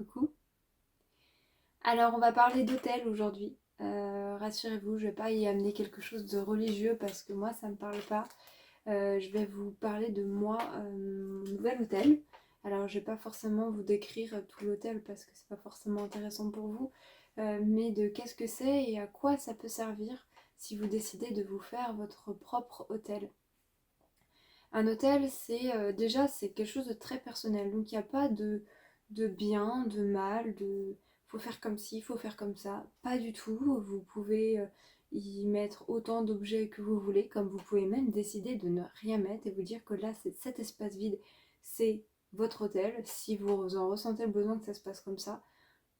Coucou. Alors on va parler d'hôtel aujourd'hui. Rassurez-vous, je vais pas y amener quelque chose de religieux parce que moi ça me parle pas. Je vais vous parler de moi, mon nouvel hôtel. Alors je vais pas forcément vous décrire tout l'hôtel parce que c'est pas forcément intéressant pour vous, mais de qu'est-ce que c'est et à quoi ça peut servir si vous décidez de vous faire votre propre hôtel. Un hôtel, déjà c'est quelque chose de très personnel, donc il n'y a pas de bien, de mal, de faut faire comme ci, faut faire comme ça. Pas du tout. Vous pouvez y mettre autant d'objets que vous voulez, comme vous pouvez même décider de ne rien mettre et vous dire que là, c'est cet espace vide, c'est votre hôtel. Si vous en ressentez le besoin que ça se passe comme ça,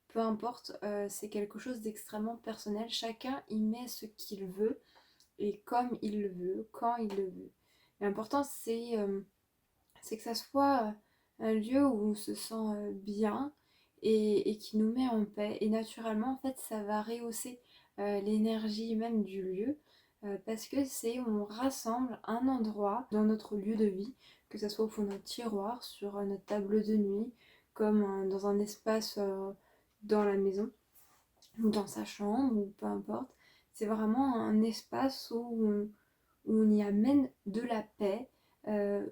peu importe, c'est quelque chose d'extrêmement personnel. Chacun y met ce qu'il veut et comme il le veut, quand il le veut. L'important, c'est que ça soit un lieu où on se sent bien et qui nous met en paix. Et naturellement, en fait, ça va rehausser l'énergie même du lieu parce que on rassemble un endroit dans notre lieu de vie, que ce soit au fond d'un tiroir, sur notre table de nuit, comme dans un espace dans la maison ou dans sa chambre ou peu importe. C'est vraiment un espace où on y amène de la paix. Euh,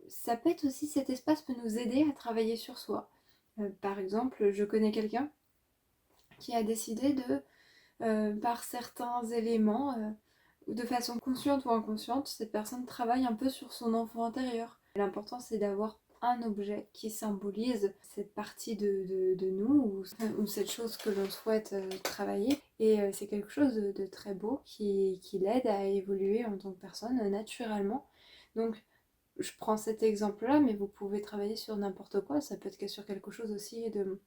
Ça peut être aussi, cet espace peut nous aider à travailler sur soi. Par exemple, je connais quelqu'un qui a décidé par certains éléments, de façon consciente ou inconsciente, cette personne travaille un peu sur son enfant intérieur. L'important, c'est d'avoir un objet qui symbolise cette partie de nous ou cette chose que l'on souhaite travailler. Et c'est quelque chose de très beau qui l'aide à évoluer en tant que personne naturellement. Donc, je prends cet exemple-là, mais vous pouvez travailler sur n'importe quoi. Ça peut être sur quelque chose aussi de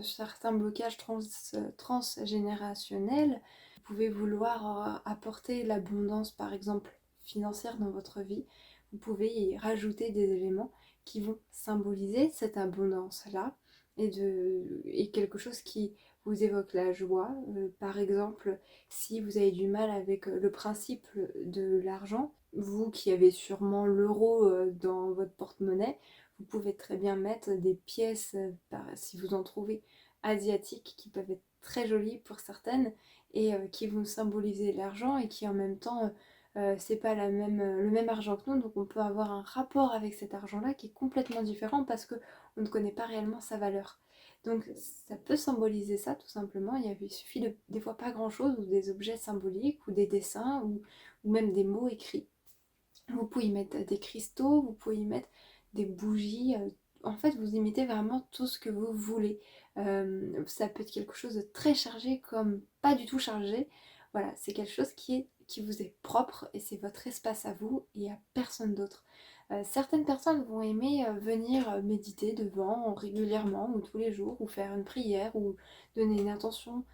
certains blocages transgénérationnels. Vous pouvez vouloir apporter l'abondance, par exemple, financière dans votre vie. Vous pouvez y rajouter des éléments qui vont symboliser cette abondance-là et quelque chose qui vous évoque la joie. Par exemple, si vous avez du mal avec le principe de l'argent, vous qui avez sûrement l'euro dans votre porte-monnaie, vous pouvez très bien mettre des pièces, si vous en trouvez, asiatiques qui peuvent être très jolies pour certaines et qui vont symboliser l'argent et qui en même temps, c'est pas le même argent que nous, donc on peut avoir un rapport avec cet argent-là qui est complètement différent parce que on ne connaît pas réellement sa valeur. Donc ça peut symboliser ça tout simplement. Il suffit des fois pas grand-chose ou des objets symboliques ou des dessins ou même des mots écrits. Vous pouvez y mettre des cristaux, vous pouvez y mettre des bougies. En fait, vous y mettez vraiment tout ce que vous voulez. Ça peut être quelque chose de très chargé comme pas du tout chargé. Voilà, c'est quelque chose qui vous est propre et c'est votre espace à vous et à personne d'autre. Certaines personnes vont aimer venir méditer devant régulièrement ou tous les jours ou faire une prière ou donner une intention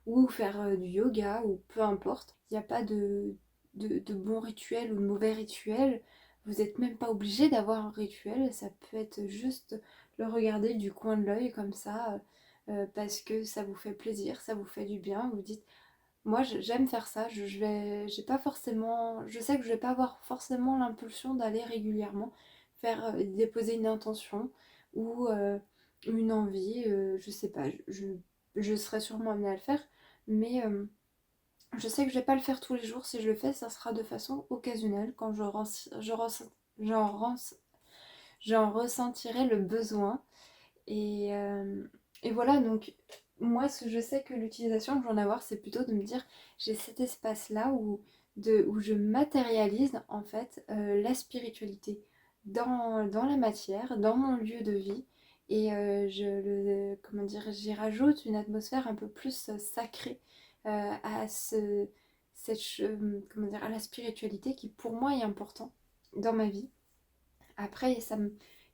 ou faire du yoga ou peu importe. Il n'y a pas de bons rituels ou de mauvais rituels. Vous n'êtes même pas obligé d'avoir un rituel, ça peut être juste le regarder du coin de l'œil comme ça, parce que ça vous fait plaisir, ça vous fait du bien. Vous dites, moi j'aime faire ça, j'ai pas forcément, je sais que je vais pas avoir forcément l'impulsion d'aller régulièrement faire déposer une intention ou une envie, je sais pas, je serai sûrement amenée à le faire, mais je sais que je vais pas le faire tous les jours. Si je le fais, ça sera de façon occasionnelle quand j'en rens- j'en ressentirai le besoin. Et, euh, et voilà, donc moi, je sais que l'utilisation que je vais en avoir, c'est plutôt de me dire, j'ai cet espace-là où je matérialise en fait la spiritualité dans la matière, dans mon lieu de vie. Et comment dire, j'y rajoute une atmosphère un peu plus sacrée à comment dire, à la spiritualité qui pour moi est important dans ma vie. Après, il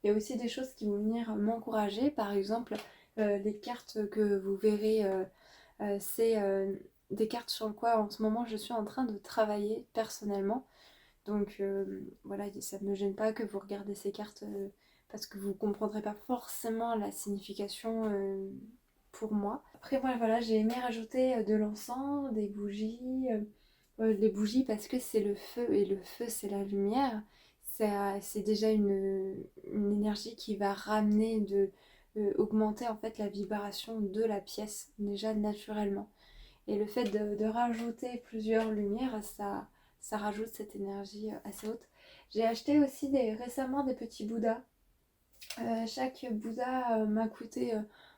y a aussi des choses qui vont venir m'encourager. Par exemple, les cartes que vous verrez, c'est des cartes sur quoi en ce moment je suis en train de travailler personnellement. Donc voilà, ça ne me gêne pas que vous regardez ces cartes parce que vous ne comprendrez pas forcément la signification pour moi. Après, moi, voilà, j'ai aimé rajouter de l'encens, des bougies. Les bougies parce que c'est le feu et le feu c'est la lumière. C'est déjà une énergie qui va ramener augmenter en fait la vibration de la pièce déjà naturellement. Et le fait de rajouter plusieurs lumières, ça rajoute cette énergie assez haute. J'ai acheté aussi récemment des petits Bouddhas. Chaque Bouddha m'a coûté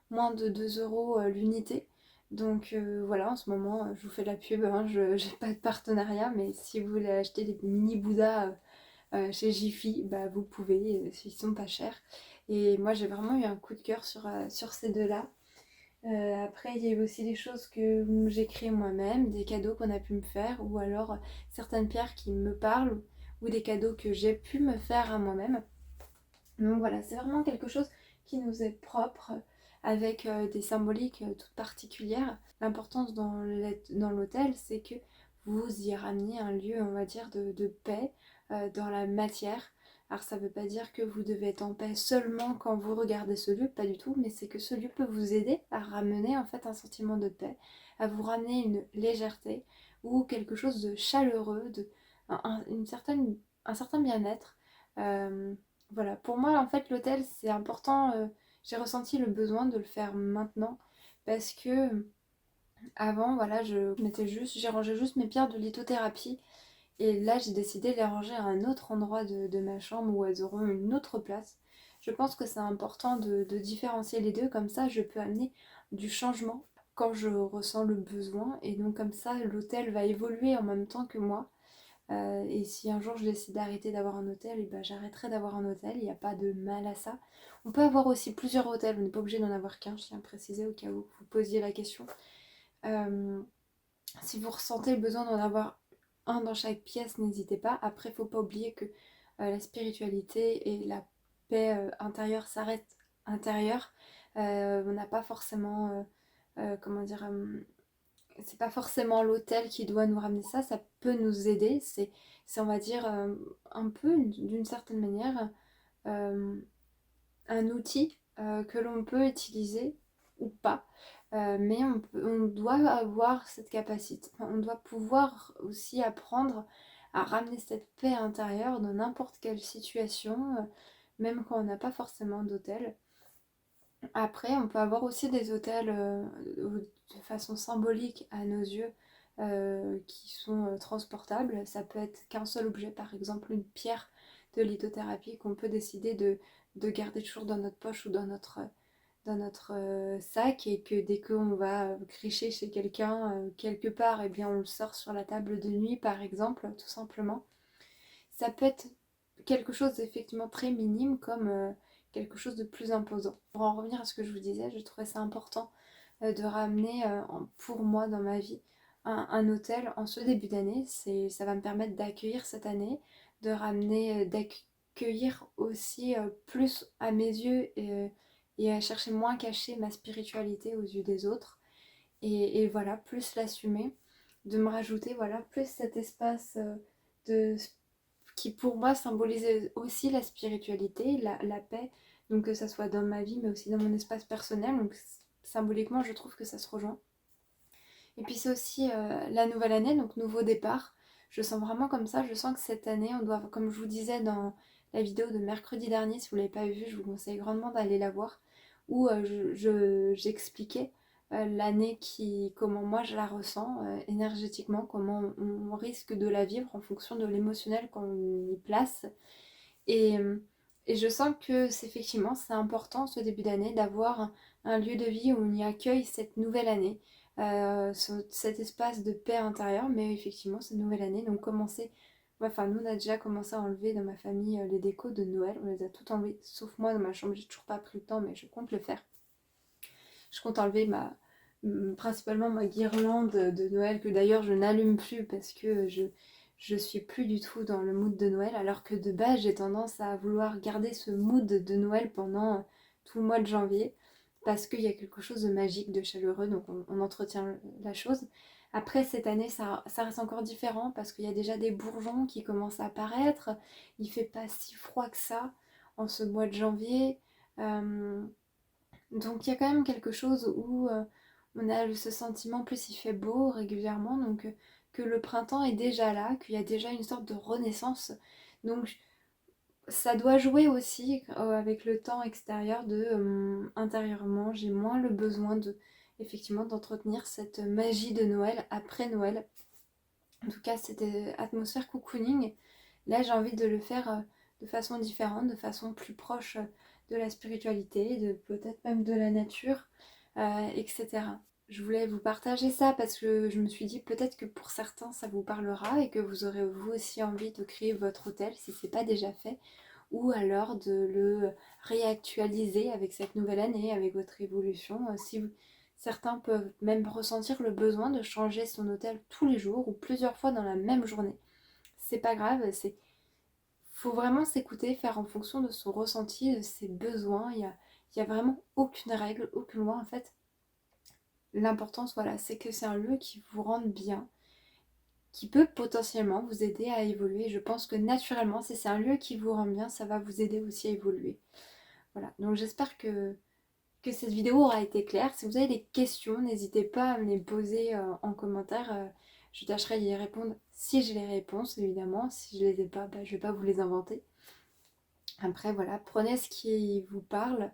moins de 2 € l'unité. Donc voilà, en ce moment, je vous fais de la pub, hein, je n'ai pas de partenariat, mais si vous voulez acheter des mini Bouddhas chez Jiffy, bah, vous pouvez, ils sont pas chers. Et moi, j'ai vraiment eu un coup de cœur sur ces deux-là. Après, il y a eu aussi des choses que j'ai créées moi-même, des cadeaux qu'on a pu me faire, ou alors certaines pierres qui me parlent, ou des cadeaux que j'ai pu me faire à moi-même. Donc voilà, c'est vraiment quelque chose qui nous est propre, avec des symboliques toutes particulières. L'importance dans l'hôtel, c'est que vous y rameniez un lieu, on va dire, de paix dans la matière. Alors ça ne veut pas dire que vous devez être en paix seulement quand vous regardez ce lieu, pas du tout, mais c'est que ce lieu peut vous aider à ramener en fait un sentiment de paix, à vous ramener une légèreté ou quelque chose de chaleureux, un certain bien-être. Euh, voilà, pour moi en fait l'hôtel c'est important, j'ai ressenti le besoin de le faire maintenant parce que avant voilà j'ai rangé juste mes pierres de lithothérapie et là j'ai décidé de les ranger à un autre endroit de ma chambre où elles auront une autre place. Je pense que c'est important de différencier les deux, comme ça je peux amener du changement quand je ressens le besoin et donc comme ça l'hôtel va évoluer en même temps que moi. Et si un jour je décide d'arrêter d'avoir un hôtel, et ben j'arrêterai d'avoir un hôtel, il n'y a pas de mal à ça. On peut avoir aussi plusieurs hôtels, on n'est pas obligé d'en avoir qu'un, je tiens à préciser au cas où vous posiez la question. Euh, Si vous ressentez le besoin d'en avoir un dans chaque pièce, n'hésitez pas. Après, il ne faut pas oublier que la spiritualité et la paix intérieure s'arrêtent intérieure. On n'a pas forcément, comment dire, c'est pas forcément l'hôtel qui doit nous ramener ça, ça peut nous aider. On va dire, un peu, d'une certaine manière, euh, un outil que l'on peut utiliser ou pas. Mais on doit avoir cette capacité. Enfin, on doit pouvoir aussi apprendre à ramener cette paix intérieure dans n'importe quelle situation, même quand on n'a pas forcément d'hôtel. Après, on peut avoir aussi des hôtels de façon symbolique à nos yeux qui sont transportables. Ça peut être qu'un seul objet, par exemple une pierre de lithothérapie qu'on peut décider de garder toujours dans notre poche ou dans notre sac et que dès qu'on va cricher chez quelqu'un quelque part, eh bien on le sort sur la table de nuit, par exemple, tout simplement. Ça peut être quelque chose d'effectivement très minime comme quelque chose de plus imposant. Pour en revenir à ce que je vous disais, je trouvais ça important de ramener pour moi dans ma vie un hôtel en ce début d'année. Ça va me permettre d'accueillir cette année, de ramener, d'accueillir aussi plus à mes yeux et à chercher moins cacher ma spiritualité aux yeux des autres. Et voilà, plus l'assumer, de me rajouter voilà, plus cet espace de qui pour moi symbolisait aussi la spiritualité, la paix, donc que ça soit dans ma vie mais aussi dans mon espace personnel, donc symboliquement je trouve que ça se rejoint. Et puis c'est aussi la nouvelle année, donc nouveau départ, je sens vraiment comme ça, je sens que cette année on doit, comme je vous disais dans la vidéo de mercredi dernier, si vous ne l'avez pas vue, je vous conseille grandement d'aller la voir, où j'expliquais l'année comment moi je la ressens énergétiquement, comment on risque de la vivre en fonction de l'émotionnel qu'on y place. Et, euh, et je sens que effectivement c'est important ce début d'année d'avoir un lieu de vie où on y accueille cette nouvelle année, cet espace de paix intérieure, mais effectivement cette nouvelle année, donc commencer. Enfin, nous, on a déjà commencé à enlever dans ma famille les décos de Noël. On les a tout enlevés, sauf moi dans ma chambre. J'ai toujours pas pris le temps, mais je compte le faire. Je compte enlever principalement ma guirlande de Noël, que d'ailleurs je n'allume plus parce que je suis plus du tout dans le mood de Noël, alors que de base j'ai tendance à vouloir garder ce mood de Noël pendant tout le mois de janvier, parce qu'il y a quelque chose de magique, de chaleureux, donc on entretient la chose. Après cette année ça reste encore différent parce qu'il y a déjà des bourgeons qui commencent à apparaître, il fait pas si froid que ça en ce mois de janvier. Euh, donc il y a quand même quelque chose où on a ce sentiment, plus il fait beau régulièrement, donc que le printemps est déjà là, qu'il y a déjà une sorte de renaissance. Donc Ça doit jouer aussi avec le temps extérieur intérieurement, j'ai moins le besoin effectivement d'entretenir cette magie de Noël après Noël. En tout cas, cette atmosphère cocooning, là j'ai envie de le faire de façon différente, de façon plus proche de la spiritualité, de peut-être même de la nature, etc. Je voulais vous partager ça parce que je me suis dit peut-être que pour certains ça vous parlera et que vous aurez vous aussi envie de créer votre hôtel si ce n'est pas déjà fait, ou alors de le réactualiser avec cette nouvelle année, avec votre évolution. Certains peuvent même ressentir le besoin de changer son hôtel tous les jours ou plusieurs fois dans la même journée. C'est pas grave, faut vraiment s'écouter, faire en fonction de son ressenti, de ses besoins. Il y a vraiment aucune règle, aucune loi en fait. L'importance, voilà, c'est que c'est un lieu qui vous rende bien, qui peut potentiellement vous aider à évoluer. Je pense que naturellement, si c'est un lieu qui vous rend bien, ça va vous aider aussi à évoluer. Voilà, donc j'espère que cette vidéo aura été claire. Si vous avez des questions, n'hésitez pas à me les poser en commentaire. Je tâcherai d'y répondre si j'ai les réponses, évidemment. Si je les ai pas, je vais pas vous les inventer. Après, voilà, prenez ce qui vous parle.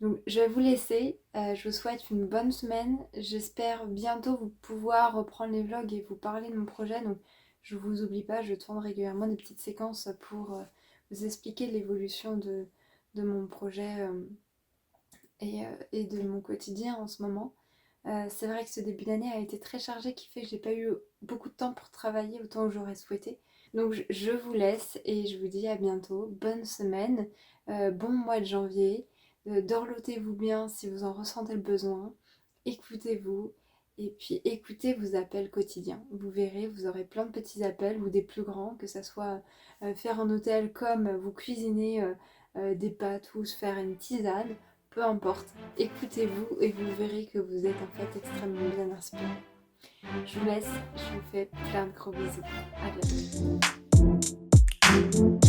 Donc, je vais vous laisser. Je vous souhaite une bonne semaine. J'espère bientôt vous pouvoir reprendre les vlogs et vous parler de mon projet. Donc, je vous oublie pas, je tourne régulièrement des petites séquences pour vous expliquer l'évolution de mon projet et de mon quotidien en ce moment. C'est vrai que ce début d'année a été très chargé, qui fait que j'ai pas eu beaucoup de temps pour travailler autant que j'aurais souhaité. Donc je vous laisse et je vous dis à bientôt. Bonne semaine, bon mois de janvier. Dorlotez-vous bien si vous en ressentez le besoin. Écoutez-vous et puis écoutez vos appels quotidiens. Vous verrez, vous aurez plein de petits appels ou des plus grands, que ça soit faire un hôtel comme vous cuisiner des pâtes ou se faire une tisane. Peu importe, écoutez-vous et vous verrez que vous êtes en fait extrêmement bien inspiré. Je vous laisse, je vous fais plein de gros bisous. À bientôt.